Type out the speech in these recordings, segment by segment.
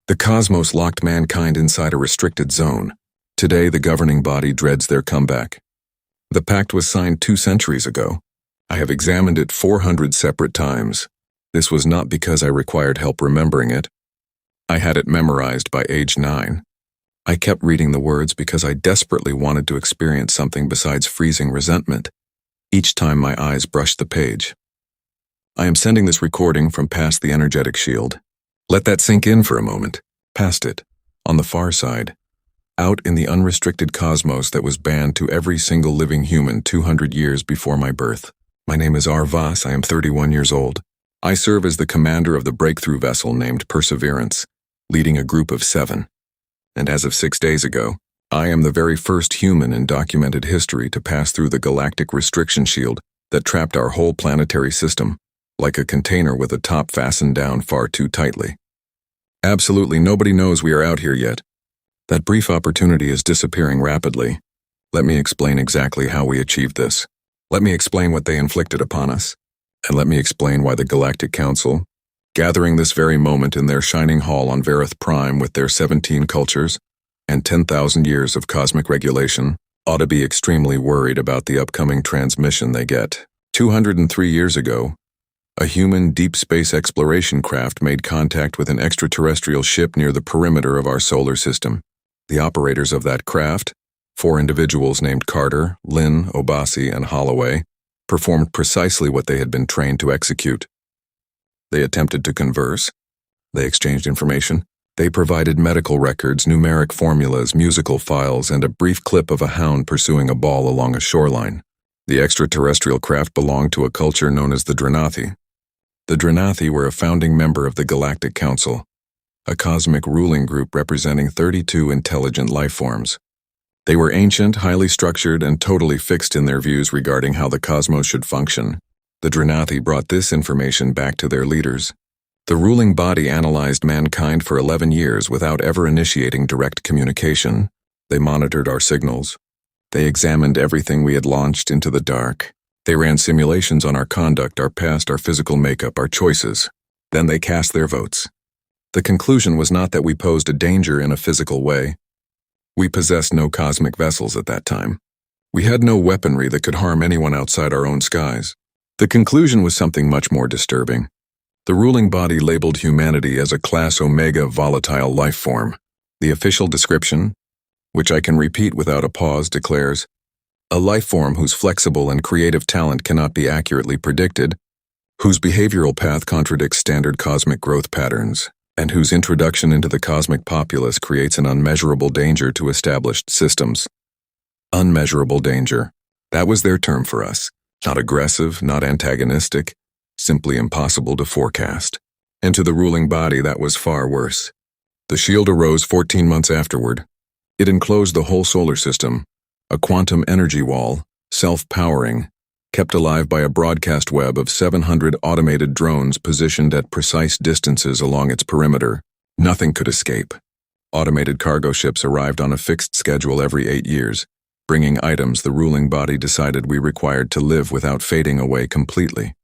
The cosmos locked mankind inside a restricted zone. Today, the governing body dreads their comeback. The pact was signed 2 centuries ago. I have examined it 400 separate times. This was not because I required help remembering it. I had it memorized by age 9. I kept reading the words because I desperately wanted to experience something besides freezing resentment. Each time my eyes brushed the page. I am sending this recording from past the energetic shield. Let that sink in for a moment. Past it, on the far side, out in the unrestricted cosmos that was banned to every single living human 200 years before my birth. My name is Aar Vas. I am 31 years old. I serve as the commander of the breakthrough vessel named Perseverance, leading a group of 7. And as of 6 days ago, I am the very first human in documented history to pass through the galactic restriction shield that trapped our whole planetary system, like a container with a top fastened down far too tightly. Absolutely nobody knows we are out here yet. That brief opportunity is disappearing rapidly. Let me explain exactly how we achieved this. Let me explain what they inflicted upon us. And let me explain why the Galactic Council, gathering this very moment in their shining hall on Vareth Prime with their 17 cultures and 10,000 years of cosmic regulation, ought to be extremely worried about the upcoming transmission they get. 203 years ago, a human deep space exploration craft made contact with an extraterrestrial ship near the perimeter of our solar system. The operators of that craft, 4 individuals named Carter, Lynn, Obasi, and Holloway, performed precisely what they had been trained to execute. They attempted to converse. They exchanged information. They provided medical records, numeric formulas, musical files, and a brief clip of a hound pursuing a ball along a shoreline. The extraterrestrial craft belonged to a culture known as the Drenathi. The Drenathi were a founding member of the Galactic Council, a cosmic ruling group representing 32 intelligent life forms. They were ancient, highly structured, and totally fixed in their views regarding how the cosmos should function. The Drenathi brought this information back to their leaders. The ruling body analyzed mankind for 11 years without ever initiating direct communication. They monitored our signals. They examined everything we had launched into the dark. They ran simulations on our conduct, our past, our physical makeup, our choices. Then they cast their votes. The conclusion was not that we posed a danger in a physical way. We possessed no cosmic vessels at that time. We had no weaponry that could harm anyone outside our own skies. The conclusion was something much more disturbing. The ruling body labeled humanity as a Class Omega volatile life form. The official description, which I can repeat without a pause, declares, a life form whose flexible and creative talent cannot be accurately predicted, whose behavioral path contradicts standard cosmic growth patterns, and whose introduction into the cosmic populace creates an unmeasurable danger to established systems. Unmeasurable danger. That was their term for us. Not aggressive, not antagonistic, simply impossible to forecast. And to the ruling body, that was far worse. The shield arose 14 months afterward. It enclosed the whole solar system, a quantum energy wall, self-powering, kept alive by a broadcast web of 700 automated drones positioned at precise distances along its perimeter. Nothing could escape. Automated cargo ships arrived on a fixed schedule every 8 years, bringing items the ruling body decided we required to live without fading away completely.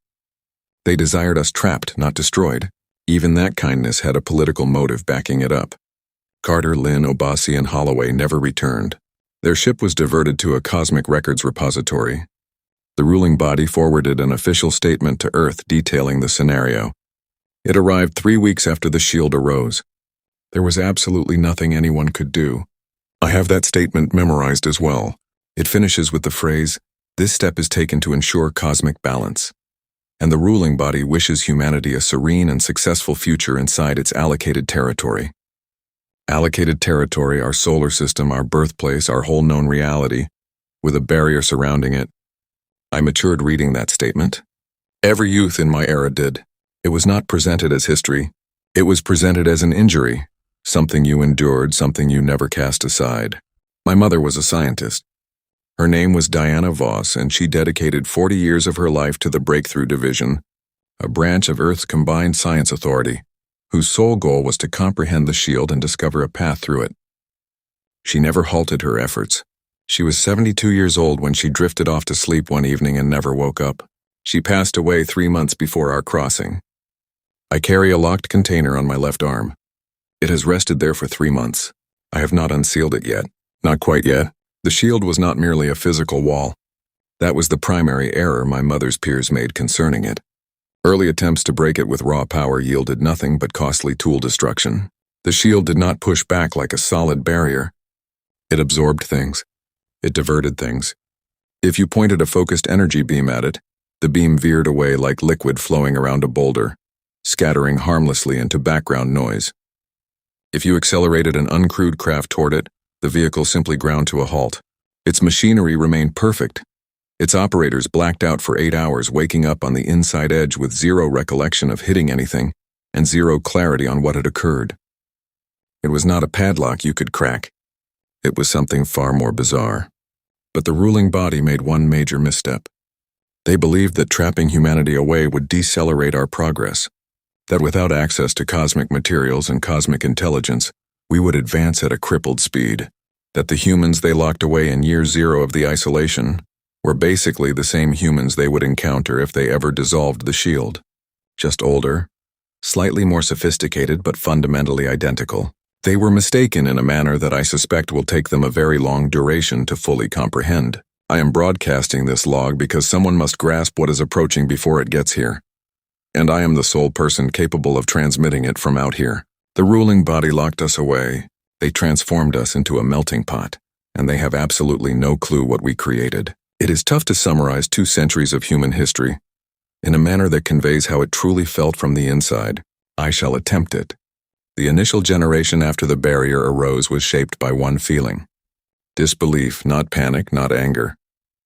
They desired us trapped, not destroyed. Even that kindness had a political motive backing it up. Carter, Lynn, Obasi, and Holloway never returned. Their ship was diverted to a cosmic records repository. The ruling body forwarded an official statement to Earth detailing the scenario. It arrived 3 weeks after the shield arose. There was absolutely nothing anyone could do. I have that statement memorized as well. It finishes with the phrase, "This step is taken to ensure cosmic balance." And the ruling body wishes humanity a serene and successful future inside its allocated territory. Allocated territory, our solar system, our birthplace, our whole known reality, with a barrier surrounding it. I matured reading that statement. Every youth in my era did. It was not presented as history. It was presented as an injury, something you endured, something you never cast aside. My mother was a scientist. Her name was Diana Voss, and she dedicated 40 years of her life to the Breakthrough Division, a branch of Earth's combined science authority, whose sole goal was to comprehend the shield and discover a path through it. She never halted her efforts. She was 72 years old when she drifted off to sleep one evening and never woke up. She passed away 3 months before our crossing. I carry a locked container on my left arm. It has rested there for 3 months. I have not unsealed it yet. Not quite yet. The shield was not merely a physical wall. That was the primary error my mother's peers made concerning it. Early attempts to break it with raw power yielded nothing but costly tool destruction. The shield did not push back like a solid barrier. It absorbed things. It diverted things. If you pointed a focused energy beam at it, the beam veered away like liquid flowing around a boulder, scattering harmlessly into background noise. If you accelerated an uncrewed craft toward it, the vehicle simply ground to a halt. Its machinery remained perfect. Its operators blacked out for 8 hours, waking up on the inside edge with zero recollection of hitting anything and zero clarity on what had occurred. It was not a padlock you could crack. It was something far more bizarre. But the ruling body made one major misstep. They believed that trapping humanity away would decelerate our progress, that without access to cosmic materials and cosmic intelligence, we would advance at a crippled speed, that the humans they locked away in year 0 of the isolation were basically the same humans they would encounter if they ever dissolved the shield. Just older, slightly more sophisticated but fundamentally identical. They were mistaken in a manner that I suspect will take them a very long duration to fully comprehend. I am broadcasting this log because someone must grasp what is approaching before it gets here. And I am the sole person capable of transmitting it from out here. The ruling body locked us away. They transformed us into a melting pot, and they have absolutely no clue what we created. It is tough to summarize 2 centuries of human history in a manner that conveys how it truly felt from the inside. I shall attempt it. The initial generation after the barrier arose was shaped by one feeling. Disbelief, not panic, not anger.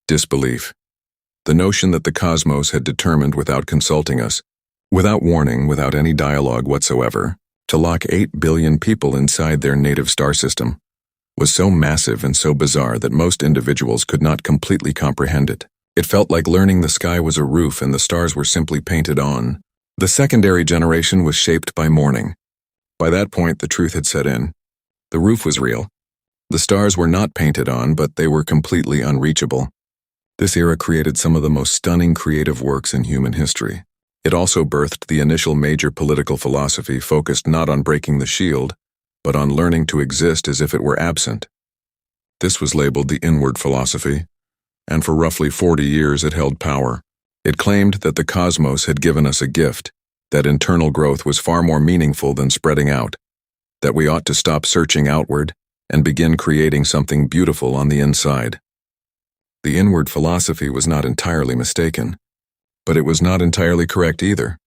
Disbelief. The notion that the cosmos had determined without consulting us, without warning, without any dialogue whatsoever, to lock 8 billion people inside their native star system, was so massive and so bizarre that most individuals could not completely comprehend it. It felt like learning the sky was a roof and the stars were simply painted on. The secondary generation was shaped by mourning. By that point, the truth had set in. The roof was real. The stars were not painted on, but they were completely unreachable. This era created some of the most stunning creative works in human history. It also birthed the initial major political philosophy focused not on breaking the shield, but on learning to exist as if it were absent. This was labeled the inward philosophy, and for roughly 40 years it held power. It claimed that the cosmos had given us a gift, that internal growth was far more meaningful than spreading out, that we ought to stop searching outward and begin creating something beautiful on the inside. The inward philosophy was not entirely mistaken, but it was not entirely correct either,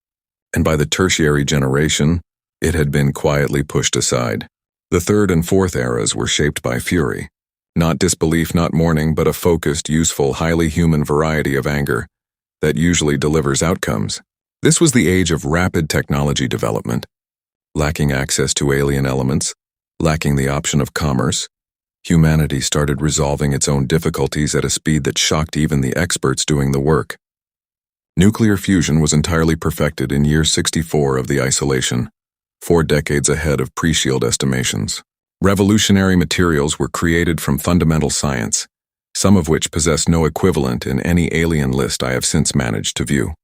and by the tertiary generation, it had been quietly pushed aside. The 3rd and 4th eras were shaped by fury. Not disbelief, not mourning, but a focused, useful, highly human variety of anger that usually delivers outcomes. This was the age of rapid technology development. Lacking access to alien elements, lacking the option of commerce, humanity started resolving its own difficulties at a speed that shocked even the experts doing the work. Nuclear fusion was entirely perfected in year 64 of the isolation, 4 decades ahead of pre-shield estimations. Revolutionary materials were created from fundamental science, some of which possess no equivalent in any alien list I have since managed to view.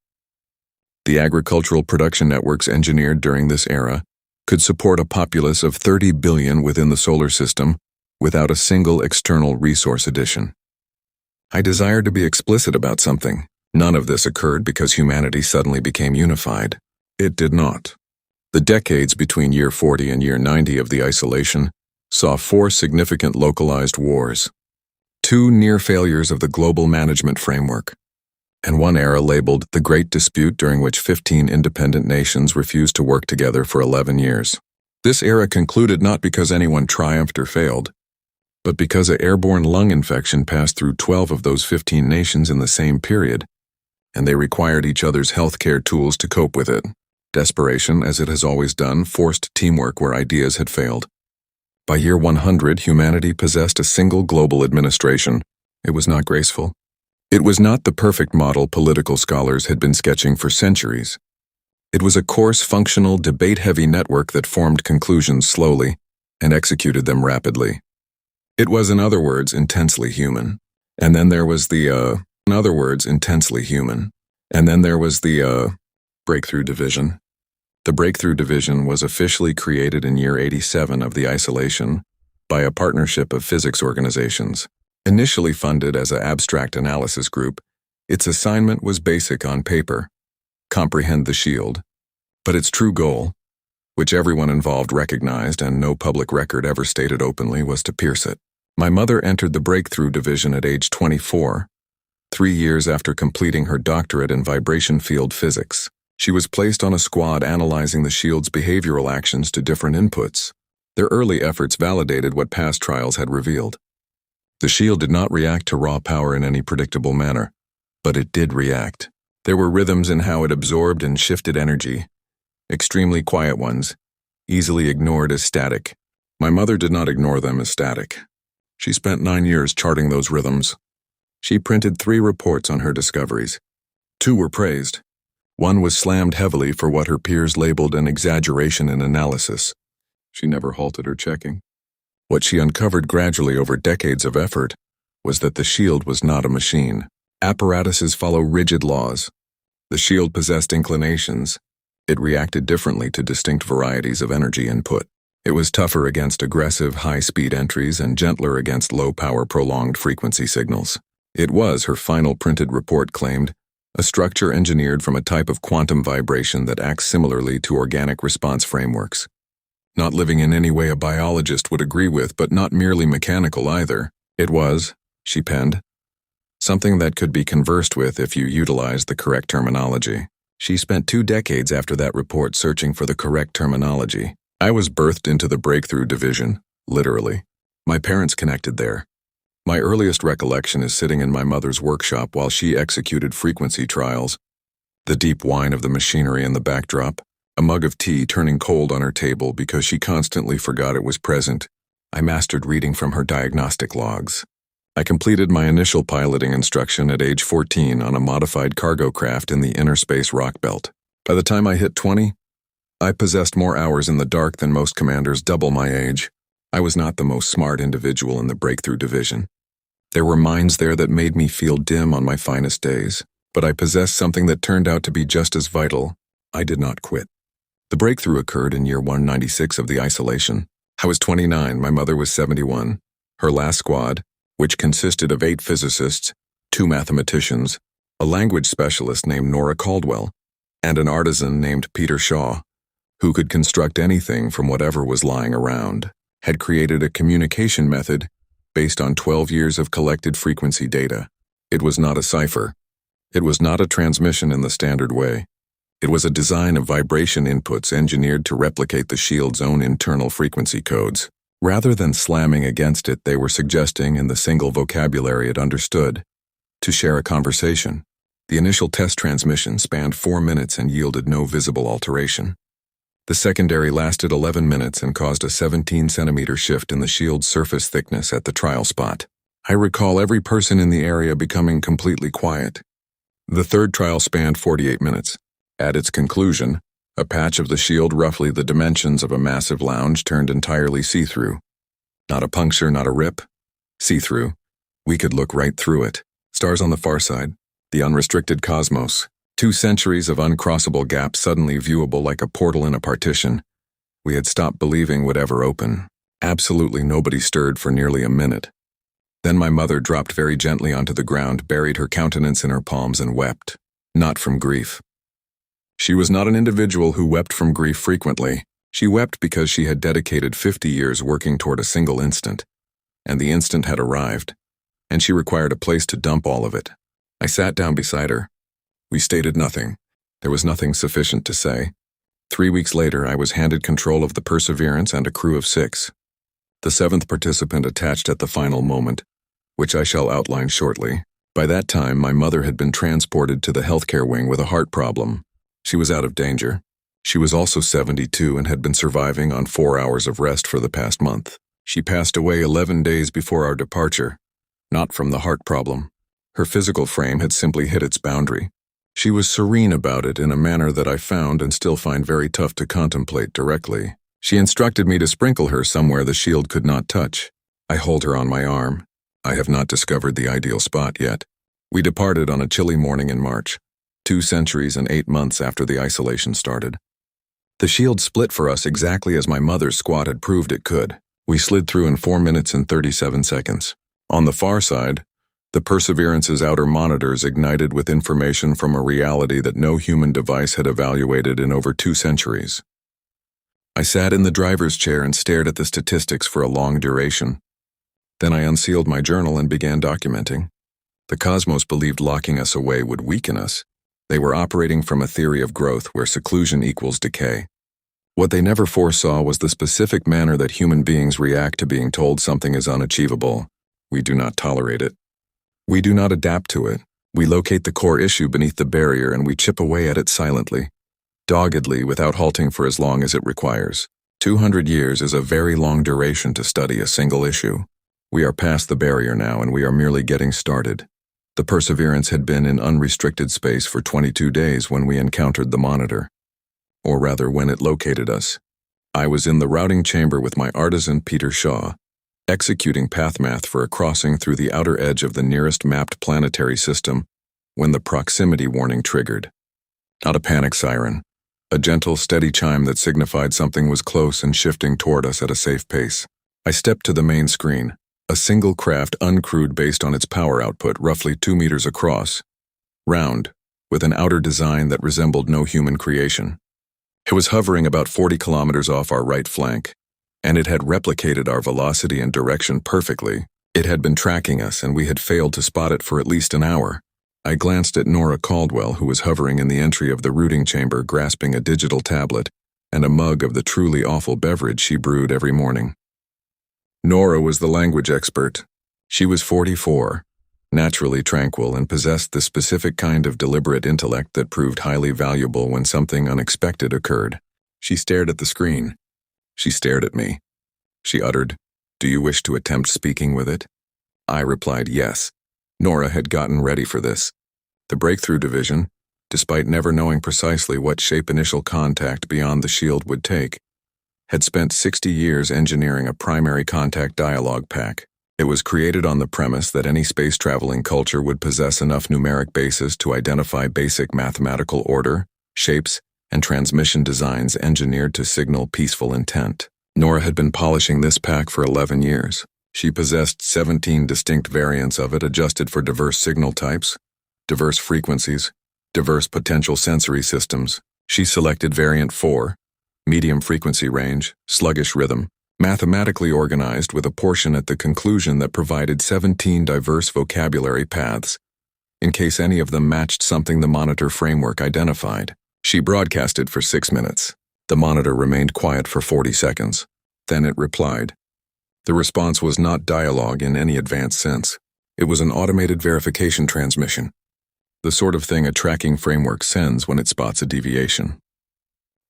The agricultural production networks engineered during this era could support a populace of 30 billion within the solar system without a single external resource addition. I desired to be explicit about something. None of this occurred because humanity suddenly became unified. It did not. The decades between year 40 and year 90 of the isolation saw 4 significant localized wars, 2 near failures of the global management framework, and 1 era labeled the Great Dispute, during which 15 independent nations refused to work together for 11 years. This era concluded not because anyone triumphed or failed, but because an airborne lung infection passed through 12 of those 15 nations in the same period, and they required each other's healthcare tools to cope with it. Desperation, as it has always done, forced teamwork where ideas had failed. By year 100, humanity possessed a single global administration. It was not graceful. It was not the perfect model political scholars had been sketching for centuries. It was a coarse, functional, debate-heavy network that formed conclusions slowly and executed them rapidly. It was, in other words, intensely human. And then there was the, breakthrough division. The Breakthrough Division was officially created in year 87 of the isolation by a partnership of physics organizations. Initially funded as an abstract analysis group, its assignment was basic on paper: comprehend the shield. But its true goal, which everyone involved recognized and no public record ever stated openly, was to pierce it. My mother entered the Breakthrough Division at age 24, 3 years after completing her doctorate in vibration field physics. She was placed on a squad analyzing the shield's behavioral actions to different inputs. Their early efforts validated what past trials had revealed. The shield did not react to raw power in any predictable manner, but it did react. There were rhythms in how it absorbed and shifted energy, extremely quiet ones, easily ignored as static. My mother did not ignore them as static. She spent 9 years charting those rhythms. She printed 3 reports on her discoveries. 2 were praised. 1 was slammed heavily for what her peers labeled an exaggeration in analysis. She never halted her checking. What she uncovered gradually over decades of effort was that the shield was not a machine. Apparatuses follow rigid laws. The shield possessed inclinations. It reacted differently to distinct varieties of energy input. It was tougher against aggressive, high-speed entries and gentler against low-power, prolonged frequency signals. It was, her final printed report claimed, a structure engineered from a type of quantum vibration that acts similarly to organic response frameworks. Not living in any way a biologist would agree with, but not merely mechanical either. It was, she penned, something that could be conversed with if you utilized the correct terminology. She spent 2 decades after that report searching for the correct terminology. I was birthed into the Breakthrough Division, literally. My parents connected there. My earliest recollection is sitting in my mother's workshop while she executed frequency trials, the deep whine of the machinery in the backdrop, a mug of tea turning cold on her table because she constantly forgot it was present. I mastered reading from her diagnostic logs. I completed my initial piloting instruction at age 14 on a modified cargo craft in the inner space rock belt. By the time I hit 20, I possessed more hours in the dark than most commanders double my age. I was not the most smart individual in the Breakthrough Division. There were minds there that made me feel dim on my finest days, but I possessed something that turned out to be just as vital. I did not quit. The breakthrough occurred in year 196 of the isolation. I was 29, my mother was 71. Her last squad, which consisted of 8 physicists, 2 mathematicians, a language specialist named Nora Caldwell, and an artisan named Peter Shaw, who could construct anything from whatever was lying around, had created a communication method based on 12 years of collected frequency data. It was not a cipher. It was not a transmission in the standard way. It was a design of vibration inputs engineered to replicate the shield's own internal frequency codes. Rather than slamming against it, they were suggesting, in the single vocabulary it understood, to share a conversation. The initial test transmission spanned 4 minutes and yielded no visible alteration. The secondary lasted 11 minutes and caused a 17-centimeter shift in the shield's surface thickness at the trial spot. I recall every person in the area becoming completely quiet. The third trial spanned 48 minutes. At its conclusion, a patch of the shield roughly the dimensions of a massive lounge turned entirely see-through. Not a puncture, not a rip. See-through. We could look right through it. Stars on the far side. The unrestricted cosmos. 2 centuries of uncrossable gaps suddenly viewable like a portal in a partition. We had stopped believing would ever open. Absolutely nobody stirred for nearly a minute. Then my mother dropped very gently onto the ground, buried her countenance in her palms and wept. Not from grief. She was not an individual who wept from grief frequently. She wept because she had dedicated 50 years working toward a single instant. And the instant had arrived. And she required a place to dump all of it. I sat down beside her. We stated nothing. There was nothing sufficient to say. 3 weeks later, I was handed control of the Perseverance and a crew of 6. The 7th participant attached at the final moment, which I shall outline shortly. By that time, my mother had been transported to the healthcare wing with a heart problem. She was out of danger. She was also 72 and had been surviving on 4 hours of rest for the past month. She passed away 11 days before our departure, not from the heart problem. Her physical frame had simply hit its boundary. She was serene about it in a manner that I found and still find very tough to contemplate directly. She instructed me to sprinkle her somewhere the shield could not touch. I hold her on my arm. I have not discovered the ideal spot yet. We departed on a chilly morning in March, 2 centuries and 8 months after the isolation started. The shield split for us exactly as my mother's squat had proved it could. We slid through in 4 minutes and 37 seconds. On the far side, the Perseverance's outer monitors ignited with information from a reality that no human device had evaluated in over 2 centuries. I sat in the driver's chair and stared at the statistics for a long duration. Then I unsealed my journal and began documenting. The cosmos believed locking us away would weaken us. They were operating from a theory of growth where seclusion equals decay. What they never foresaw was the specific manner that human beings react to being told something is unachievable. We do not tolerate it. We do not adapt to it. We locate the core issue beneath the barrier and we chip away at it silently, doggedly, without halting for as long as it requires. 200 years is a very long duration to study a single issue. We are past the barrier now and we are merely getting started. The Perseverance had been in unrestricted space for 22 days when we encountered the monitor. Or rather, when it located us. I was in the routing chamber with my artisan Peter Shaw, executing path math for a crossing through the outer edge of the nearest mapped planetary system when the proximity warning triggered. Not a panic siren, a gentle, steady chime that signified something was close and shifting toward us at a safe pace. I stepped to the main screen, a single craft uncrewed based on its power output, roughly 2 meters across, round, with an outer design that resembled no human creation. It was hovering about 40 kilometers off our right flank, and it had replicated our velocity and direction perfectly. It had been tracking us, and we had failed to spot it for at least an hour. I glanced at Nora Caldwell, who was hovering in the entry of the routing chamber, grasping a digital tablet and a mug of the truly awful beverage she brewed every morning. Nora was the language expert. She was 44, naturally tranquil, and possessed the specific kind of deliberate intellect that proved highly valuable when something unexpected occurred. She stared at the screen. She stared at me. She uttered, "Do you wish to attempt speaking with it?" I replied yes. Nora had gotten ready for this. The Breakthrough Division, despite never knowing precisely what shape initial contact beyond the shield would take, had spent 60 years engineering a primary contact dialogue pack. It was created on the premise that any space-traveling culture would possess enough numeric bases to identify basic mathematical order, shapes, and transmission designs engineered to signal peaceful intent. Nora had been polishing this pack for 11 years. She possessed 17 distinct variants of it adjusted for diverse signal types, diverse frequencies, diverse potential sensory systems. She selected variant 4, medium frequency range, sluggish rhythm, mathematically organized with a portion at the conclusion that provided 17 diverse vocabulary paths, in case any of them matched something the monitor framework identified. She broadcasted for 6 minutes. The monitor remained quiet for 40 seconds. Then it replied. The response was not dialogue in any advanced sense. It was an automated verification transmission, the sort of thing a tracking framework sends when it spots a deviation.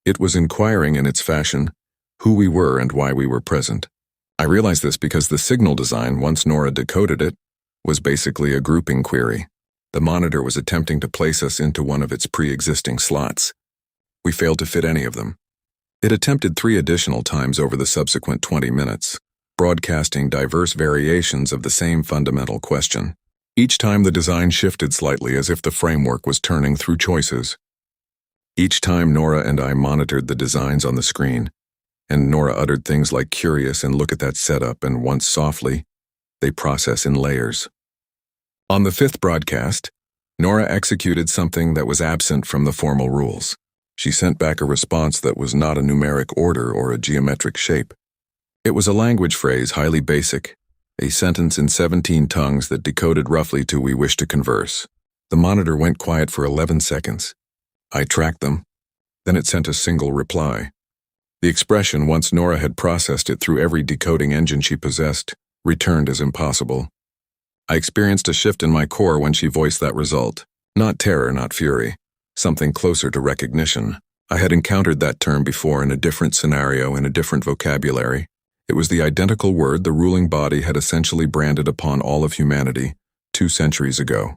It was inquiring in its fashion who we were and why we were present. I realized this because the signal design, once Nora decoded it, was basically a grouping query. The monitor was attempting to place us into one of its pre-existing slots. We failed to fit any of them. It attempted 3 additional times over the subsequent 20 minutes, broadcasting diverse variations of the same fundamental question. Each time the design shifted slightly as if the framework was turning through choices. Each time Nora and I monitored the designs on the screen, and Nora uttered things like curious and look at that setup, and once softly, they process in layers. On the 5th broadcast, Nora executed something that was absent from the formal rules. She sent back a response that was not a numeric order or a geometric shape. It was a language phrase highly basic, a sentence in 17 tongues that decoded roughly to "we wish to converse." The monitor went quiet for 11 seconds. I tracked them. Then it sent a single reply. The expression, once Nora had processed it through every decoding engine she possessed, returned as impossible. I experienced a shift in my core when she voiced that result. Not terror, not fury. Something closer to recognition. I had encountered that term before in a different scenario, in a different vocabulary. It was the identical word the ruling body had essentially branded upon all of humanity 2 centuries ago.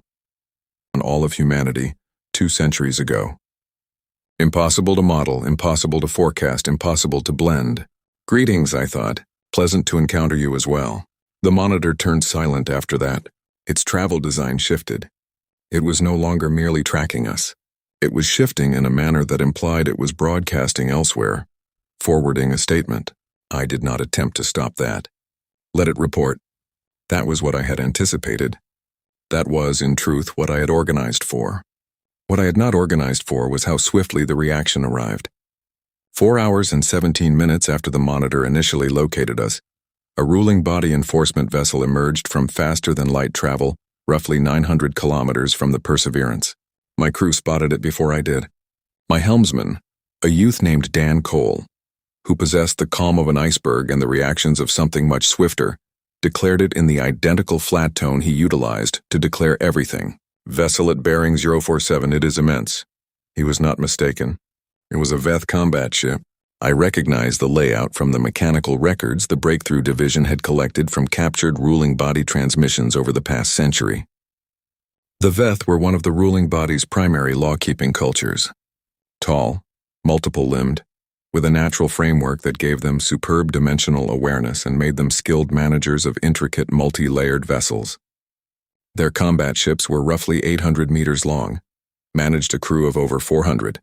On all of humanity 2 centuries ago. Impossible to model, impossible to forecast, impossible to blend. Greetings, I thought. Pleasant to encounter you as well. The monitor turned silent after that. Its travel design shifted. It was no longer merely tracking us. It was shifting in a manner that implied it was broadcasting elsewhere, forwarding a statement. I did not attempt to stop that. Let it report. That was what I had anticipated. That was, in truth, what I had organized for. What I had not organized for was how swiftly the reaction arrived. 4 hours and 17 minutes after the monitor initially located us, a ruling body enforcement vessel emerged from faster-than-light travel, roughly 900 kilometers from the Perseverance. My crew spotted it before I did. My helmsman, a youth named Dan Cole, who possessed the calm of an iceberg and the reactions of something much swifter, declared it in the identical flat tone he utilized to declare everything. Vessel at bearing 047, it is immense. He was not mistaken. It was a Veth combat ship. I recognized the layout from the mechanical records the Breakthrough Division had collected from captured ruling body transmissions over the past century. The Veth were one of the ruling body's primary law-keeping cultures. Tall, multiple-limbed, with a natural framework that gave them superb dimensional awareness and made them skilled managers of intricate multi-layered vessels. Their combat ships were roughly 800 meters long, managed a crew of over 400,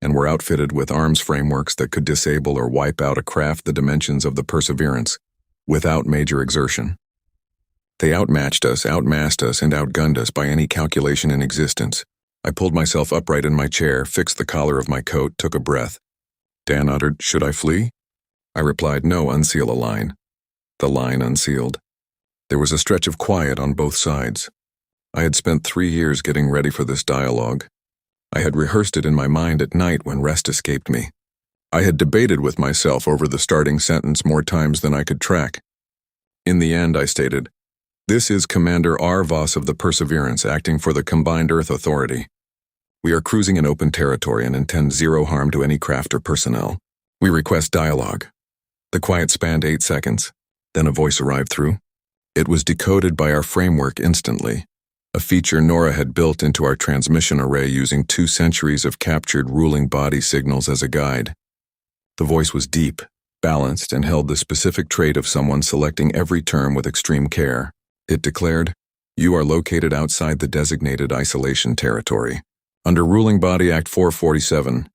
and were outfitted with arms frameworks that could disable or wipe out a craft the dimensions of the Perseverance without major exertion. They outmatched us, outmassed us, and outgunned us by any calculation in existence. I pulled myself upright in my chair, fixed the collar of my coat, took a breath. Dan uttered, "Should I flee?" I replied, "No, unseal a line." The line unsealed. There was a stretch of quiet on both sides. I had spent 3 years getting ready for this dialogue. I had rehearsed it in my mind at night when rest escaped me. I had debated with myself over the starting sentence more times than I could track. In the end, I stated, "This is Commander Aar Vas of the Perseverance acting for the Combined Earth Authority. We are cruising in open territory and intend zero harm to any craft or personnel. We request dialogue." The quiet spanned 8 seconds. Then a voice arrived through. It was decoded by our framework instantly, a feature Nora had built into our transmission array using 2 centuries of captured ruling body signals as a guide. The voice was deep, balanced, and held the specific trait of someone selecting every term with extreme care. It declared, "You are located outside the designated isolation territory. Under Ruling Body Act 447,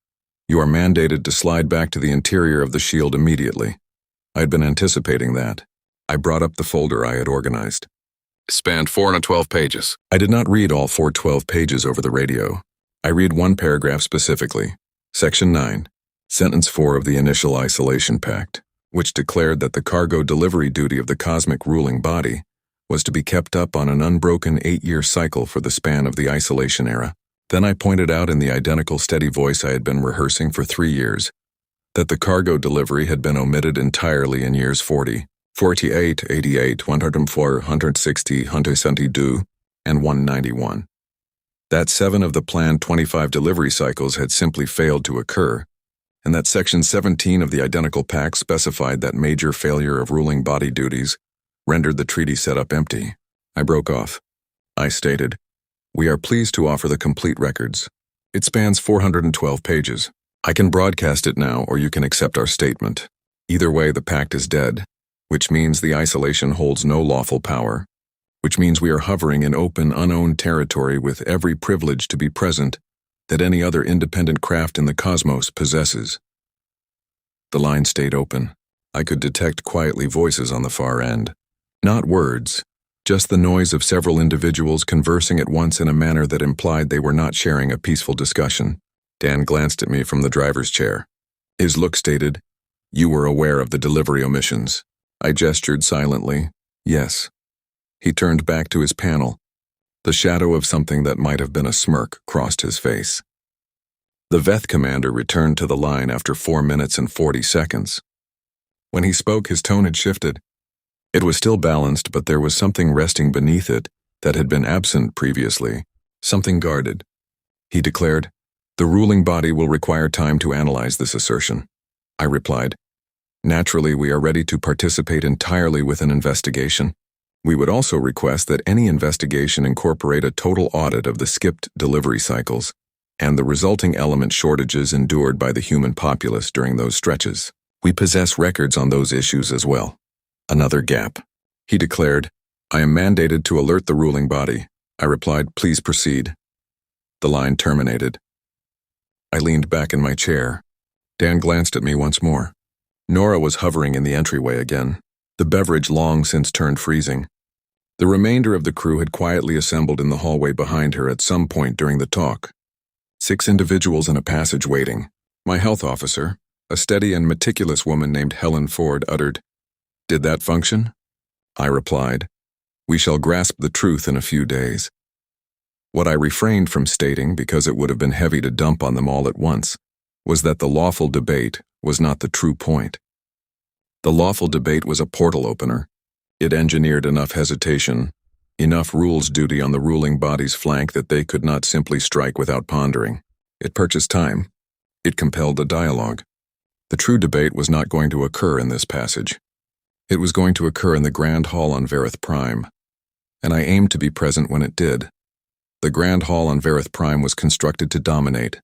you are mandated to slide back to the interior of the shield immediately." I had been anticipating that. I brought up the folder I had organized. It spanned 412 pages. I did not read all 412 pages over the radio. I read one paragraph specifically, Section 9, Sentence 4 of the Initial Isolation Pact, which declared that the cargo delivery duty of the cosmic ruling body was to be kept up on an unbroken 8-year cycle for the span of the isolation era. Then I pointed out in the identical steady voice I had been rehearsing for 3 years that the cargo delivery had been omitted entirely in years 40, 48, 88, 104, 160, 172, and 191. That 7 of the planned 25 delivery cycles had simply failed to occur, and that Section 17 of the identical pact specified that major failure of ruling body duties rendered the treaty setup empty. I broke off. I stated, "We are pleased to offer the complete records. It spans 412 pages. I can broadcast it now, or you can accept our statement. Either way, the pact is dead, which means the isolation holds no lawful power, which means we are hovering in open, unowned territory with every privilege to be present that any other independent craft in the cosmos possesses." The line stayed open. I could detect quietly voices on the far end. Not words, just the noise of several individuals conversing at once in a manner that implied they were not sharing a peaceful discussion. Dan glanced at me from the driver's chair. His look stated, "You were aware of the delivery omissions." I gestured silently, "Yes." He turned back to his panel. The shadow of something that might have been a smirk crossed his face. The Veth commander returned to the line after 4 minutes and 40 seconds. When he spoke, his tone had shifted. It was still balanced, but there was something resting beneath it that had been absent previously, something guarded. He declared, "The ruling body will require time to analyze this assertion." I replied, "Naturally, we are ready to participate entirely with an investigation. We would also request that any investigation incorporate a total audit of the skipped delivery cycles and the resulting element shortages endured by the human populace during those stretches. We possess records on those issues as well." Another gap. He declared, "I am mandated to alert the ruling body." I replied, "Please proceed." The line terminated. I leaned back in my chair. Dan glanced at me once more. Nora was hovering in the entryway again, the beverage long since turned freezing. The remainder of the crew had quietly assembled in the hallway behind her at some point during the talk. 6 individuals in a passage waiting. My health officer, a steady and meticulous woman named Helen Ford, uttered, "Did that function?" I replied, "We shall grasp the truth in a few days." What I refrained from stating, because it would have been heavy to dump on them all at once, was that the lawful debate was not the true point. The lawful debate was a portal opener. It engineered enough hesitation, enough rules duty on the ruling body's flank that they could not simply strike without pondering. It purchased time. It compelled a dialogue. The true debate was not going to occur in this passage. It was going to occur in the Grand Hall on Varith Prime, and I aimed to be present when it did. The Grand Hall on Varith Prime was constructed to dominate.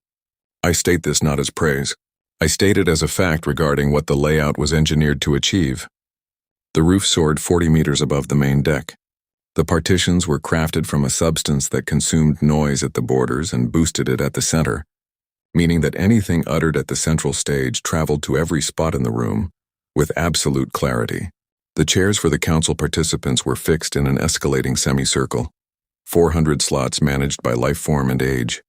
I state this not as praise. I state it as a fact regarding what the layout was engineered to achieve. The roof soared 40 meters above the main deck. The partitions were crafted from a substance that consumed noise at the borders and boosted it at the center, meaning that anything uttered at the central stage traveled to every spot in the room with absolute clarity. The chairs for the council participants were fixed in an escalating semicircle, 400 slots managed by life form and age.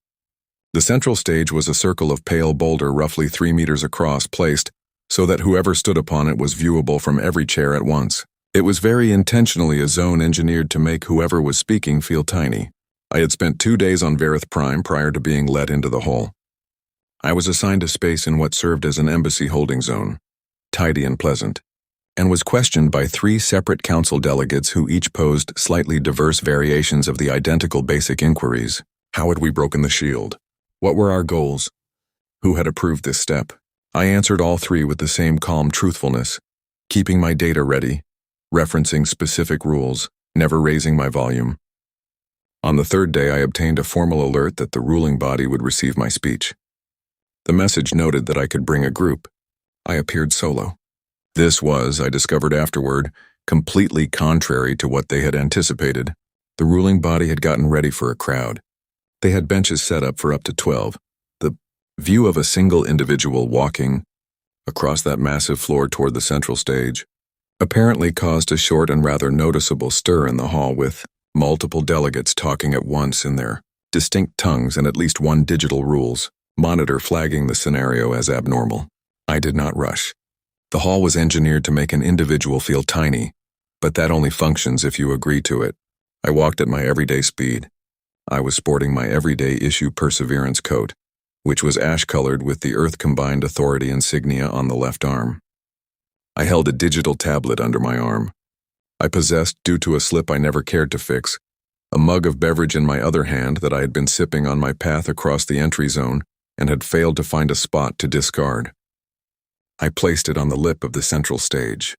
The central stage was a circle of pale boulder roughly 3 meters across, placed so that whoever stood upon it was viewable from every chair at once. It was very intentionally a zone engineered to make whoever was speaking feel tiny. I had spent 2 days on Varith Prime prior to being let into the hall. I was assigned a space in what served as an embassy holding zone, tidy and pleasant, and was questioned by 3 separate council delegates who each posed slightly diverse variations of the identical basic inquiries. How had we broken the shield? What were our goals? Who had approved this step? I answered all 3 with the same calm truthfulness, keeping my data ready, referencing specific rules, never raising my volume. On the 3rd day, I obtained a formal alert that the ruling body would receive my speech. The message noted that I could bring a group. I appeared solo. This was, I discovered afterward, completely contrary to what they had anticipated. The ruling body had gotten ready for a crowd. They had benches set up for up to 12. The view of a single individual walking across that massive floor toward the central stage apparently caused a short and rather noticeable stir in the hall, with multiple delegates talking at once in their distinct tongues and at least one digital rules monitor flagging the scenario as abnormal. I did not rush. The hall was engineered to make an individual feel tiny, but that only functions if you agree to it. I walked at my everyday speed. I was sporting my everyday issue Perseverance coat, which was ash-colored with the Earth Combined Authority insignia on the left arm. I held a digital tablet under my arm. I possessed, due to a slip I never cared to fix, a mug of beverage in my other hand that I had been sipping on my path across the entry zone and had failed to find a spot to discard. I placed it on the lip of the central stage.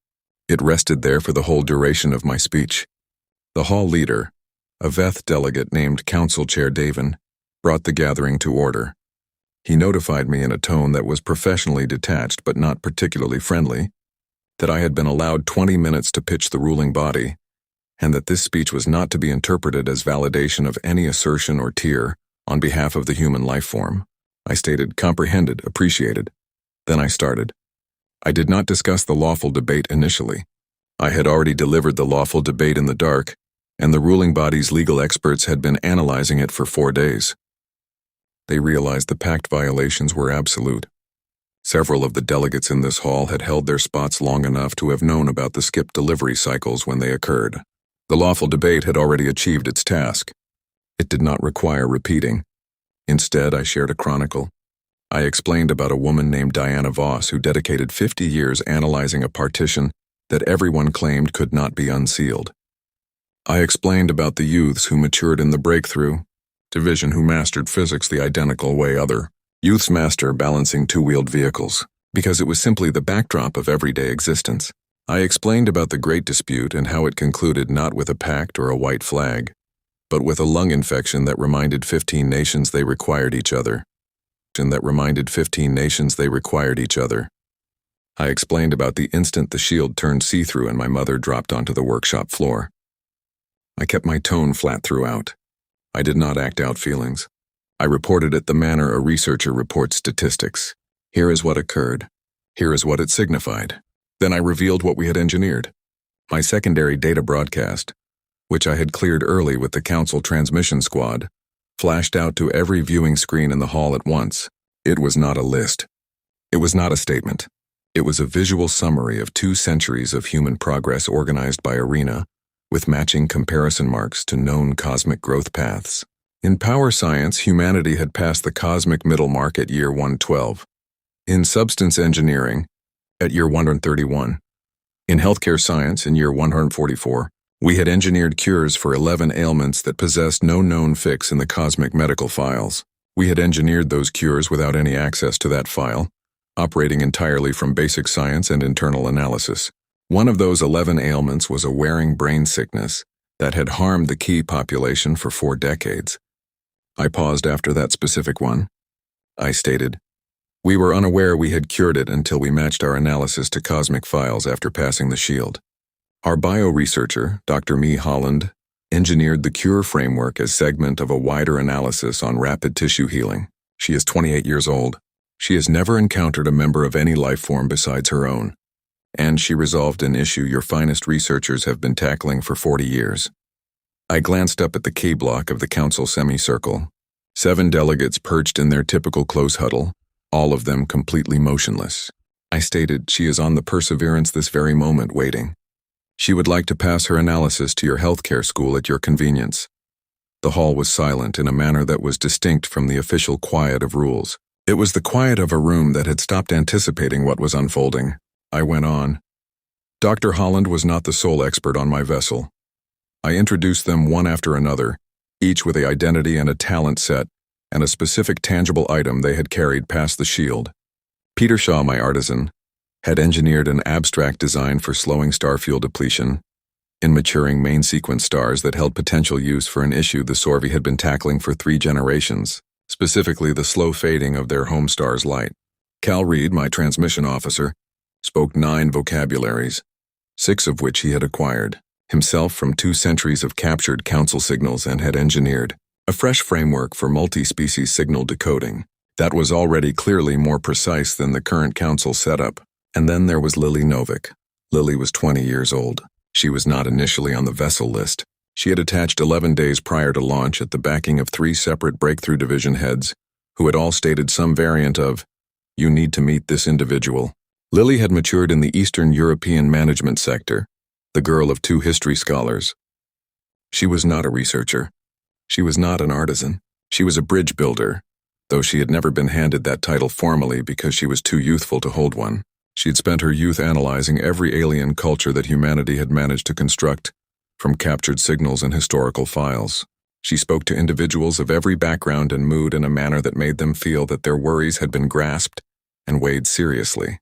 It rested there for the whole duration of my speech. The hall leader, a Veth delegate named Council Chair Davin, brought the gathering to order. He notified me in a tone that was professionally detached but not particularly friendly, that I had been allowed 20 minutes to pitch the ruling body, and that this speech was not to be interpreted as validation of any assertion or tier on behalf of the human life form. I stated, comprehended, appreciated. Then I started. I did not discuss the lawful debate initially. I had already delivered the lawful debate in the dark, and the ruling body's legal experts had been analyzing it for 4 days. They realized the pact violations were absolute. Several of the delegates in this hall had held their spots long enough to have known about the skipped delivery cycles when they occurred. The lawful debate had already achieved its task. It did not require repeating. Instead, I shared a chronicle. I explained about a woman named Aar Vas who dedicated 50 years analyzing a partition that everyone claimed could not be unsealed. I explained about the youths who matured in the breakthrough division who mastered physics the identical way other youths master balancing 2-wheeled vehicles, because it was simply the backdrop of everyday existence. I explained about the Great Dispute and how it concluded not with a pact or a white flag, but with a lung infection that reminded 15 nations they required each other. I explained about the instant the shield turned see-through and my mother dropped onto the workshop floor. I kept my tone flat throughout. I did not act out feelings. I reported it the manner a researcher reports statistics. Here is what occurred. Here is what it signified. Then I revealed what we had engineered. My secondary data broadcast, which I had cleared early with the Council transmission squad, flashed out to every viewing screen in the hall at once. It was not a list. It was not a statement. It was a visual summary of 2 centuries of human progress organized by ARENA, with matching comparison marks to known cosmic growth paths. In power science, humanity had passed the cosmic middle mark at year 112. In substance engineering, at year 131. In healthcare science, in year 144, we had engineered cures for 11 ailments that possessed no known fix in the cosmic medical files. We had engineered those cures without any access to that file, operating entirely from basic science and internal analysis. One of those 11 ailments was a wearing brain sickness that had harmed the key population for 4 decades. I paused after that specific one. I stated, we were unaware we had cured it until we matched our analysis to cosmic files after passing the shield. Our bio-researcher, Dr. Mee Holland, engineered the cure framework as segment of a wider analysis on rapid tissue healing. She is 28 years old. She has never encountered a member of any life form besides her own. And she resolved an issue your finest researchers have been tackling for 40 years. I glanced up at the key block of the council semicircle. 7 delegates perched in their typical close huddle, all of them completely motionless. I stated, she is on the Perseverance this very moment waiting. She would like to pass her analysis to your healthcare school at your convenience. The hall was silent in a manner that was distinct from the official quiet of rules. It was the quiet of a room that had stopped anticipating what was unfolding. I went on. Dr. Holland was not the sole expert on my vessel. I introduced them one after another, each with an identity and a talent set, and a specific tangible item they had carried past the shield. Peter Shaw, my artisan, had engineered an abstract design for slowing star fuel depletion in maturing main sequence stars that held potential use for an issue the Sorvi had been tackling for 3 generations, specifically the slow fading of their home star's light. Cal Reed, my transmission officer, spoke 9 vocabularies, 6 of which he had acquired, himself from 2 centuries of captured council signals, and had engineered a fresh framework for multi-species signal decoding that was already clearly more precise than the current council setup. And then there was Lily Novick. Lily was 20 years old. She was not initially on the vessel list. She had attached 11 days prior to launch at the backing of 3 separate Breakthrough Division heads, who had all stated some variant of, you need to meet this individual. Lily had matured in the Eastern European management sector, the girl of 2 history scholars. She was not a researcher. She was not an artisan. She was a bridge builder, though she had never been handed that title formally because she was too youthful to hold one. She had spent her youth analyzing every alien culture that humanity had managed to construct, from captured signals and historical files. She spoke to individuals of every background and mood in a manner that made them feel that their worries had been grasped and weighed seriously.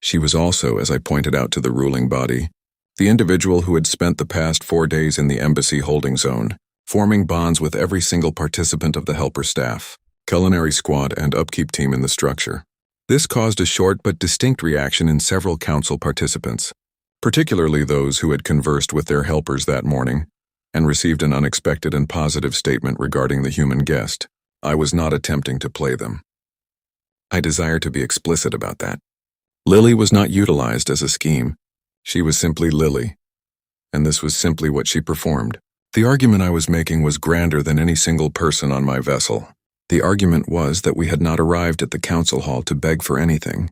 She was also, as I pointed out to the ruling body, the individual who had spent the past 4 days in the embassy holding zone, forming bonds with every single participant of the helper staff, culinary squad, and upkeep team in the structure. This caused a short but distinct reaction in several council participants, particularly those who had conversed with their helpers that morning and received an unexpected and positive statement regarding the human guest. I was not attempting to play them. I desire to be explicit about that. Lily was not utilized as a scheme. She was simply Lily, and this was simply what she performed. The argument I was making was grander than any single person on my vessel. The argument was that we had not arrived at the council hall to beg for anything.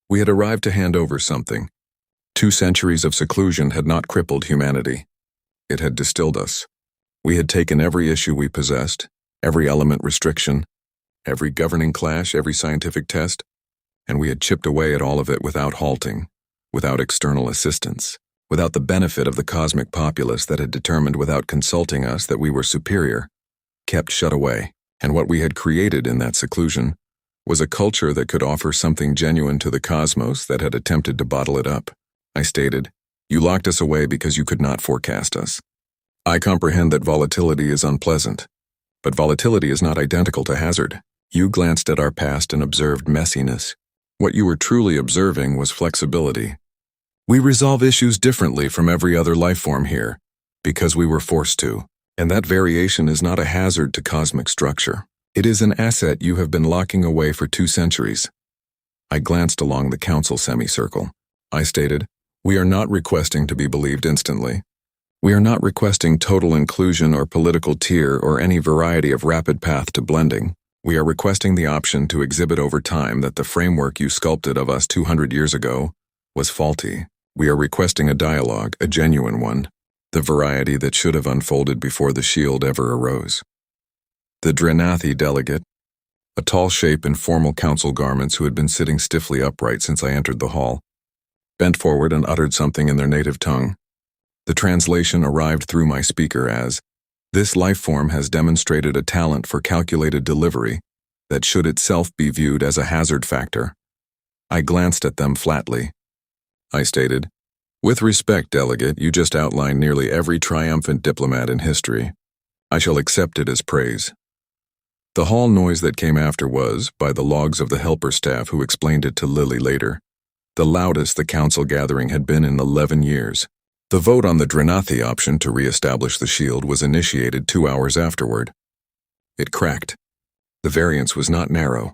We had arrived to hand over something. 2 centuries of seclusion had not crippled humanity. It had distilled us. We had taken every issue we possessed, every element restriction, every governing clash, every scientific test, and we had chipped away at all of it without halting, without external assistance, without the benefit of the cosmic populace that had determined without consulting us that we were superior, kept shut away. And what we had created in that seclusion was a culture that could offer something genuine to the cosmos that had attempted to bottle it up. I stated, you locked us away because you could not forecast us. I comprehend that volatility is unpleasant, but volatility is not identical to hazard. You glanced at our past and observed messiness. What you were truly observing was flexibility. We resolve issues differently from every other life form here, because we were forced to. And that variation is not a hazard to cosmic structure. It is an asset you have been locking away for 2 centuries. I glanced along the council semicircle. I stated, "We are not requesting to be believed instantly. We are not requesting total inclusion or political tier or any variety of rapid path to blending. We are requesting the option to exhibit over time that the framework you sculpted of us 200 years ago was faulty. We are requesting a dialogue, a genuine one, the variety that should have unfolded before the shield ever arose." The Drenathi delegate, a tall shape in formal council garments who had been sitting stiffly upright since I entered the hall, bent forward and uttered something in their native tongue. The translation arrived through my speaker as, "This life form has demonstrated a talent for calculated delivery that should itself be viewed as a hazard factor." I glanced at them flatly. I stated, "With respect, delegate, you just outlined nearly every triumphant diplomat in history. I shall accept it as praise." The hall noise that came after was, by the logs of the helper staff who explained it to Lily later, the loudest the council gathering had been in 11 years. The vote on the Drenathi option to re-establish the shield was initiated 2 hours afterward. It cracked. The variance was not narrow.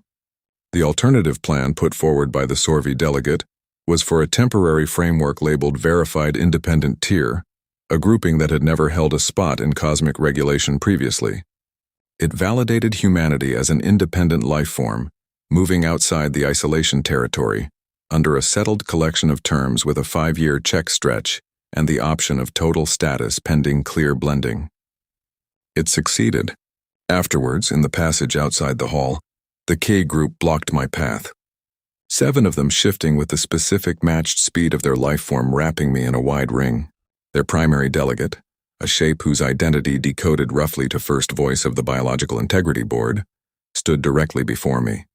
The alternative plan put forward by the Sorvi delegate was for a temporary framework labeled Verified Independent Tier, a grouping that had never held a spot in cosmic regulation previously. It validated humanity as an independent life form, moving outside the isolation territory, under a settled collection of terms with a 5-year check stretch and the option of total status pending clear blending. It succeeded. Afterwards, in the passage outside the hall, the K group blocked my path. 7 of them shifting with the specific matched speed of their life form wrapping me in a wide ring. Their primary delegate, a shape whose identity decoded roughly to first voice of the Biological Integrity Board, stood directly before me.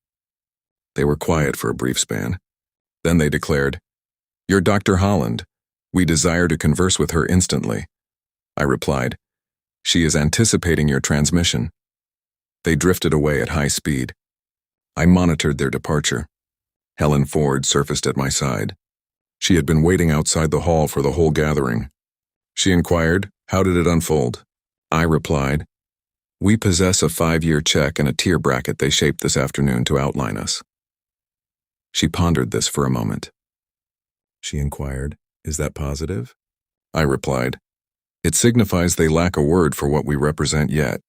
They were quiet for a brief span. Then they declared, "You're Dr. Holland. We desire to converse with her instantly." I replied, "She is anticipating your transmission." They drifted away at high speed. I monitored their departure. Helen Ford surfaced at my side. She had been waiting outside the hall for the whole gathering. She inquired, "How did it unfold?" I replied, "We possess a 5-year check and a tier bracket they shaped this afternoon to outline us." She pondered this for a moment. She inquired, "Is that positive?" I replied, "It signifies they lack a word for what we represent yet.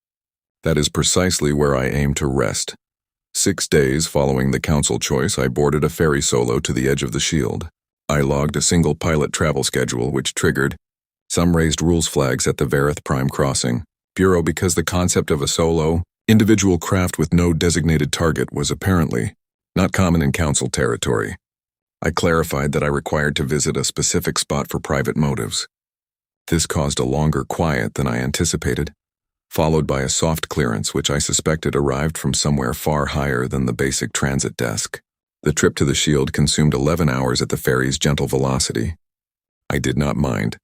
That is precisely where I aim to rest." 6 days following the council choice, I boarded a ferry solo to the edge of the shield. I logged a single pilot travel schedule which triggered some raised rules flags at the Vareth Prime crossing. Bureau because the concept of a solo, individual craft with no designated target was apparently not common in council territory. I clarified that I required to visit a specific spot for private motives. This caused a longer quiet than I anticipated, followed by a soft clearance which I suspected arrived from somewhere far higher than the basic transit desk. The trip to the shield consumed 11 hours at the ferry's gentle velocity. I did not mind.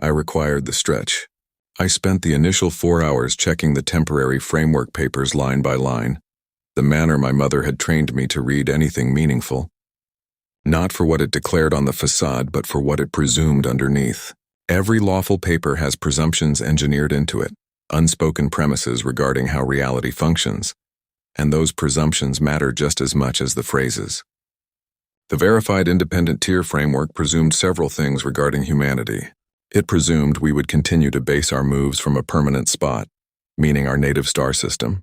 I required the stretch. I spent the initial 4 hours checking the temporary framework papers line by line, the manner my mother had trained me to read anything meaningful. Not for what it declared on the facade, but for what it presumed underneath. Every lawful paper has presumptions engineered into it, unspoken premises regarding how reality functions, and those presumptions matter just as much as the phrases. The Verified Independent Tier framework presumed several things regarding humanity. It presumed we would continue to base our moves from a permanent spot, meaning our native star system.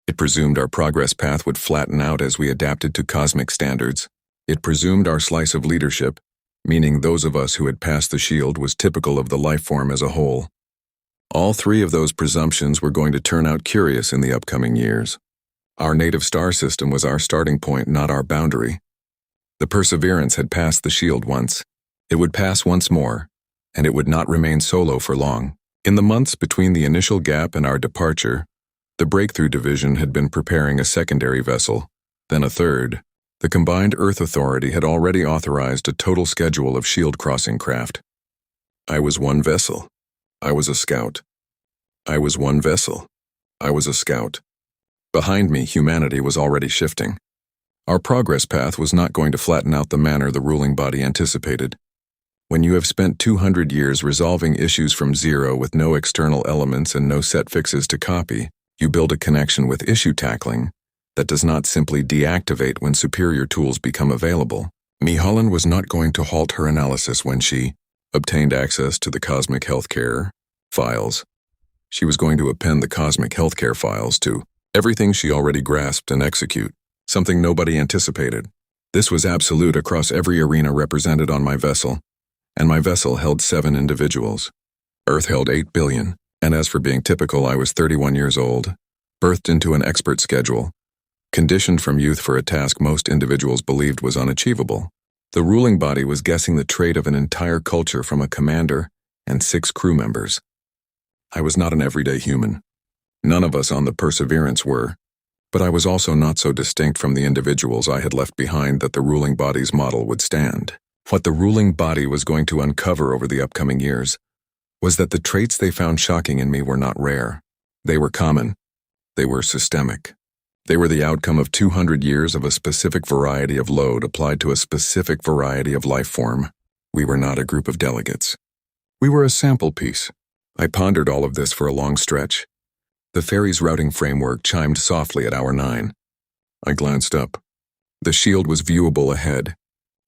It presumed our progress path would flatten out as we adapted to cosmic standards. It presumed our slice of leadership, meaning those of us who had passed the shield, was typical of the life form as a whole. All 3 of those presumptions were going to turn out curious in the upcoming years. Our native star system was our starting point, not our boundary. The Perseverance had passed the shield once. It would pass once more, and it would not remain solo for long. In the months between the initial gap and our departure, the Breakthrough Division had been preparing a secondary vessel, then a third. The combined Earth Authority had already authorized a total schedule of shield crossing craft. I was one vessel. I was a scout. I was one vessel. I was a scout. Behind me, humanity was already shifting. Our progress path was not going to flatten out the manner the ruling body anticipated. When you have spent 200 years resolving issues from zero with no external elements and no set fixes to copy, You build a connection with issue tackling that does not simply deactivate when superior tools become available. Holland was not going to halt her analysis when she obtained access to the cosmic healthcare files. She was going to append the cosmic healthcare files to everything she already grasped and execute, something nobody anticipated. This was absolute across every arena represented on my vessel, and my vessel held 7 individuals. Earth held 8 billion, and as for being typical, I was 31 years old, birthed into an expert schedule, conditioned from youth for a task most individuals believed was unachievable. The ruling body was guessing the trait of an entire culture from a commander and 6 crew members. I was not an everyday human. None of us on the Perseverance were, but I was also not so distinct from the individuals I had left behind that the ruling body's model would stand. What the ruling body was going to uncover over the upcoming years was that the traits they found shocking in me were not rare. They were common. They were systemic. They were the outcome of 200 years of a specific variety of load applied to a specific variety of life form. We were not a group of delegates. We were a sample piece. I pondered all of this for a long stretch. The ferry's routing framework chimed softly at hour 9. I glanced up. The shield was viewable ahead,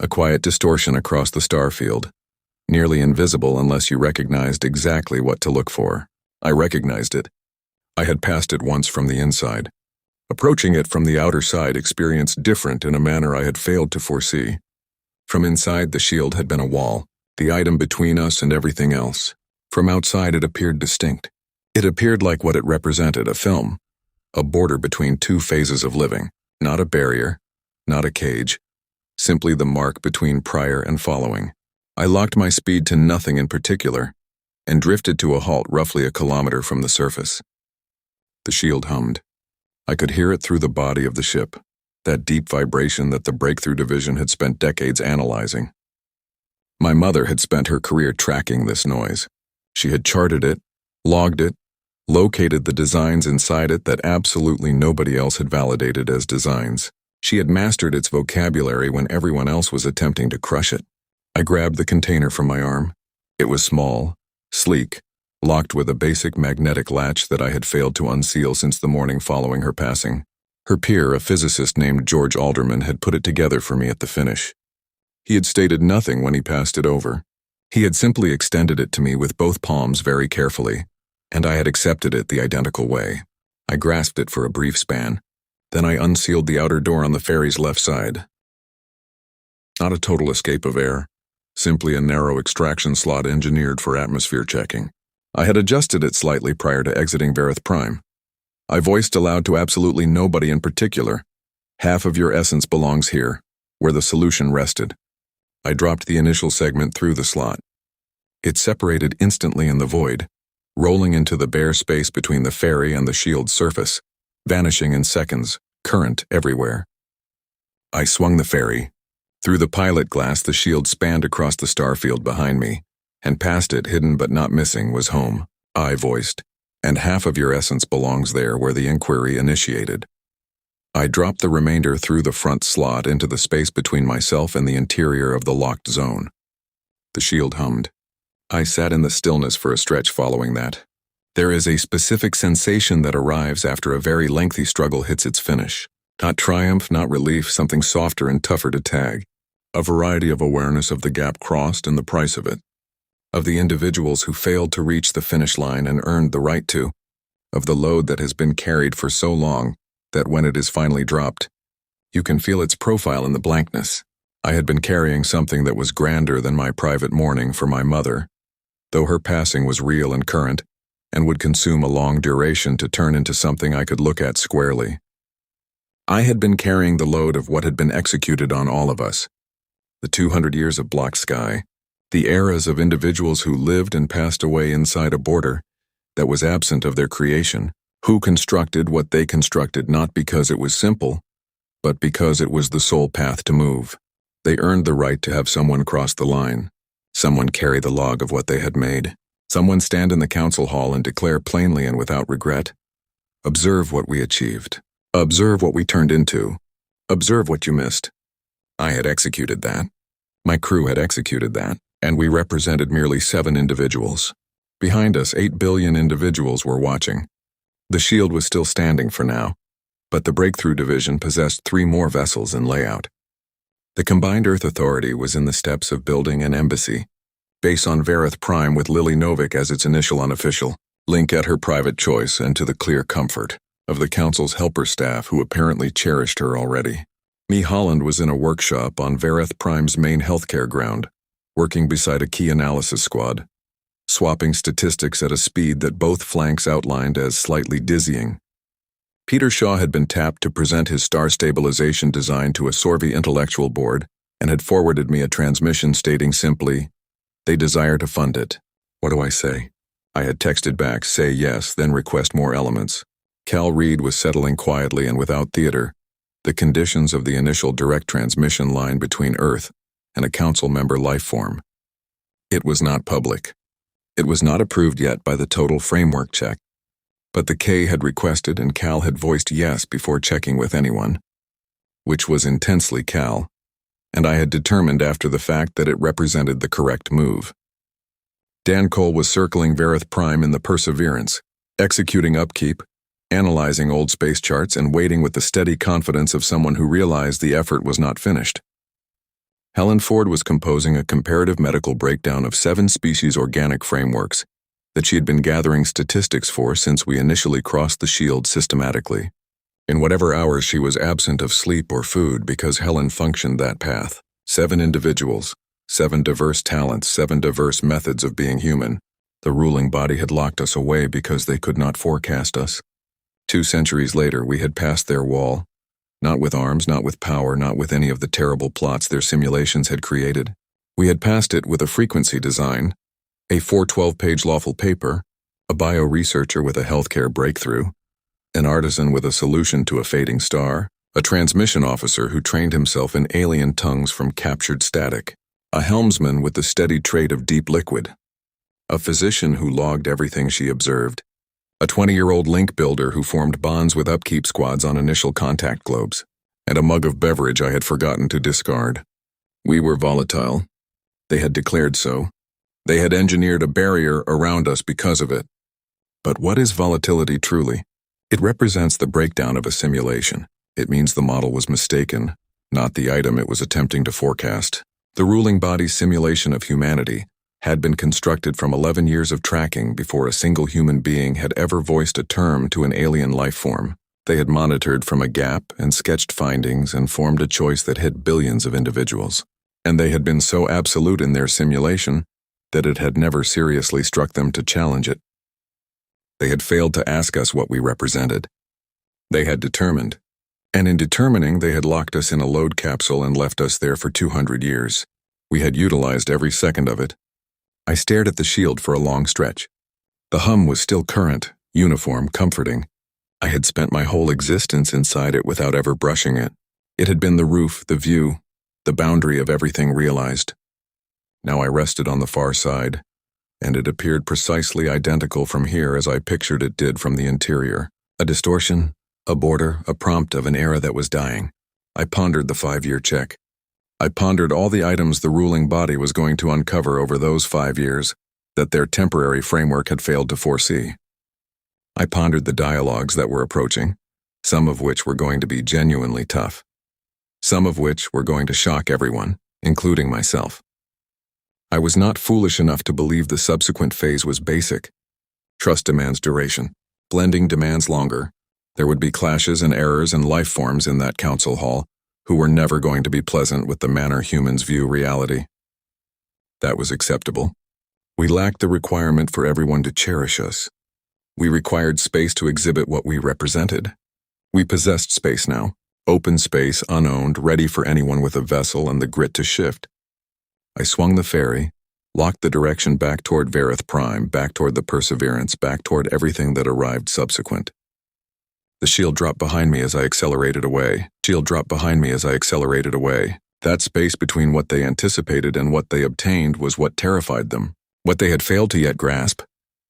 a quiet distortion across the starfield, nearly invisible unless you recognized exactly what to look for. I recognized it. I had passed it once from the inside. Approaching it from the outer side experienced different in a manner I had failed to foresee. From inside, the shield had been a wall, the item between us and everything else. From outside, it appeared distinct. It appeared like what it represented, a film, a border between 2 phases of living, not a barrier, not a cage, simply the mark between prior and following. I locked my speed to nothing in particular and drifted to a halt roughly a kilometer from the surface. The shield hummed. I could hear it through the body of the ship, that deep vibration that the Breakthrough Division had spent decades analyzing. My mother had spent her career tracking this noise. She had charted it, logged it, located the designs inside it that absolutely nobody else had validated as designs. She had mastered its vocabulary when everyone else was attempting to crush it. I grabbed the container from my arm. It was small, sleek, locked with a basic magnetic latch that I had failed to unseal since the morning following her passing. Her peer, a physicist named George Alderman, had put it together for me at the finish. He had stated nothing when he passed it over. He had simply extended it to me with both palms very carefully, and I had accepted it the identical way. I grasped it for a brief span. Then I unsealed the outer door on the ferry's left side. Not a total escape of air, simply a narrow extraction slot engineered for atmosphere checking. I had adjusted it slightly prior to exiting Verith Prime. I voiced aloud to absolutely nobody in particular, "Half of your essence belongs here, where the solution rested." I dropped the initial segment through the slot. It separated instantly in the void, rolling into the bare space between the ferry and the shield's surface, vanishing in seconds, current everywhere. I swung the ferry. Through the pilot glass, the shield spanned across the starfield behind me, and past it, hidden but not missing, was home. I voiced, "And half of your essence belongs there where the inquiry initiated." I dropped the remainder through the front slot into the space between myself and the interior of the locked zone. The shield hummed. I sat in the stillness for a stretch following that. There is a specific sensation that arrives after a very lengthy struggle hits its finish. Not triumph, not relief, something softer and tougher to tag. A variety of awareness of the gap crossed and the price of it. Of the individuals who failed to reach the finish line and earned the right to. Of the load that has been carried for so long that when it is finally dropped, you can feel its profile in the blankness. I had been carrying something that was grander than my private mourning for my mother, though her passing was real and current, and would consume a long duration to turn into something I could look at squarely. I had been carrying the load of what had been executed on all of us. The 200 years of blocked sky, the eras of individuals who lived and passed away inside a border that was absent of their creation, who constructed what they constructed not because it was simple, but because it was the sole path to move. They earned the right to have someone cross the line, someone carry the log of what they had made, someone stand in the council hall and declare plainly and without regret, "Observe what we achieved. Observe what we turned into. Observe what you missed." I had executed that. My crew had executed that, and we represented merely 7 individuals. Behind us, 8 billion individuals were watching. The shield was still standing for now, but the Breakthrough Division possessed 3 more vessels in layout. The Combined Earth Authority was in the steps of building an embassy, base on Vareth Prime with Lily Novick as its initial unofficial link at her private choice and to the clear comfort of the Council's helper staff who apparently cherished her already. Me Holland was in a workshop on Vareth Prime's main healthcare ground, working beside a key analysis squad, swapping statistics at a speed that both flanks outlined as slightly dizzying. Peter Shaw had been tapped to present his star stabilization design to a Sorvey intellectual board and had forwarded me a transmission stating simply, "They desire to fund it." What do I say? I had texted back, "Say yes, then request more elements." Cal Reed was settling quietly and without theater, the conditions of the initial direct transmission line between Earth and a Council member life form. It was not public. It was not approved yet by the total framework check, but the K had requested and Cal had voiced yes before checking with anyone, which was intensely Cal, and I had determined after the fact that it represented the correct move. Dan Cole was circling Vareth Prime in the Perseverance, executing upkeep, analyzing old space charts and waiting with the steady confidence of someone who realized the effort was not finished. Helen Ford was composing a comparative medical breakdown of 7 species organic frameworks that she had been gathering statistics for since we initially crossed the shield systematically. In whatever hours she was absent of sleep or food because Helen functioned that path. 7 individuals, 7 diverse talents, 7 diverse methods of being human. The ruling body had locked us away because they could not forecast us. 2 centuries later, we had passed their wall. Not with arms, not with power, not with any of the terrible plots their simulations had created. We had passed it with a frequency design, a 412-page lawful paper, a bioresearcher with a healthcare breakthrough, an artisan with a solution to a fading star, a transmission officer who trained himself in alien tongues from captured static, a helmsman with the steady trait of deep liquid, a physician who logged everything she observed, a 20-year-old link builder who formed bonds with upkeep squads on initial contact globes, and a mug of beverage I had forgotten to discard. We were volatile. They had declared so. They had engineered a barrier around us because of it. But what is volatility truly? It represents the breakdown of a simulation. It means the model was mistaken, not the item it was attempting to forecast. The ruling body's simulation of humanity had been constructed from 11 years of tracking before a single human being had ever voiced a term to an alien life form. They had monitored from a gap and sketched findings and formed a choice that hit billions of individuals. And they had been so absolute in their simulation that it had never seriously struck them to challenge it. They had failed to ask us what we represented. They had determined, and in determining they had locked us in a load capsule and left us there for 200 years. We had utilized every second of it. I stared at the shield for a long stretch. The hum was still current, uniform, comforting. I had spent my whole existence inside it without ever brushing it. It had been the roof, the view, the boundary of everything realized. Now I rested on the far side, and it appeared precisely identical from here as I pictured it did from the interior. A distortion, a border, a prompt of an era that was dying. I pondered the 5-year check. I pondered all the items the ruling body was going to uncover over those 5 years that their temporary framework had failed to foresee. I pondered the dialogues that were approaching, some of which were going to be genuinely tough, some of which were going to shock everyone, including myself. I was not foolish enough to believe the subsequent phase was basic. Trust demands duration. Blending demands longer. There would be clashes and errors and life forms in that council hall who were never going to be pleasant with the manner humans view reality. That was acceptable. We lacked the requirement for everyone to cherish us. We required space to exhibit what we represented. We possessed space now. Open space, unowned, ready for anyone with a vessel and the grit to shift. I swung the ferry, locked the direction back toward Vareth Prime, back toward the Perseverance, back toward everything that arrived subsequent. The shield dropped behind me as I accelerated away. That space between what they anticipated and what they obtained was what terrified them. What they had failed to yet grasp,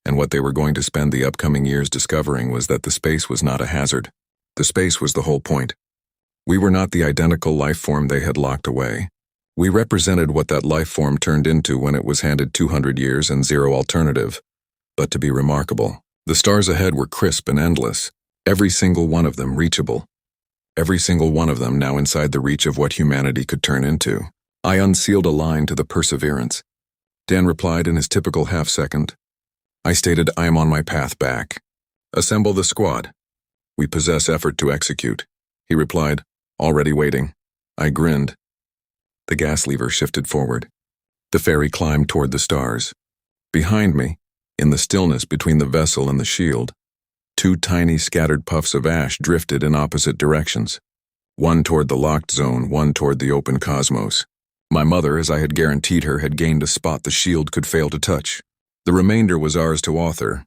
and what they were going to spend the upcoming years discovering, was that the space was not a hazard. The space was the whole point. We were not the identical life form they had locked away. We represented what that life form turned into when it was handed 200 years and zero alternative, but to be remarkable. The stars ahead were crisp and endless, every single one of them reachable. Every single one of them now inside the reach of what humanity could turn into. I unsealed a line to the Perseverance. Dan replied in his typical half-second. I stated, I am on my path back. Assemble the squad. We possess effort to execute. He replied, already waiting. I grinned. The gas lever shifted forward. The ferry climbed toward the stars. Behind me, in the stillness between the vessel and the shield, two tiny scattered puffs of ash drifted in opposite directions. One toward the locked zone, one toward the open cosmos. My mother, as I had guaranteed her, had gained a spot the shield could fail to touch. The remainder was ours to author,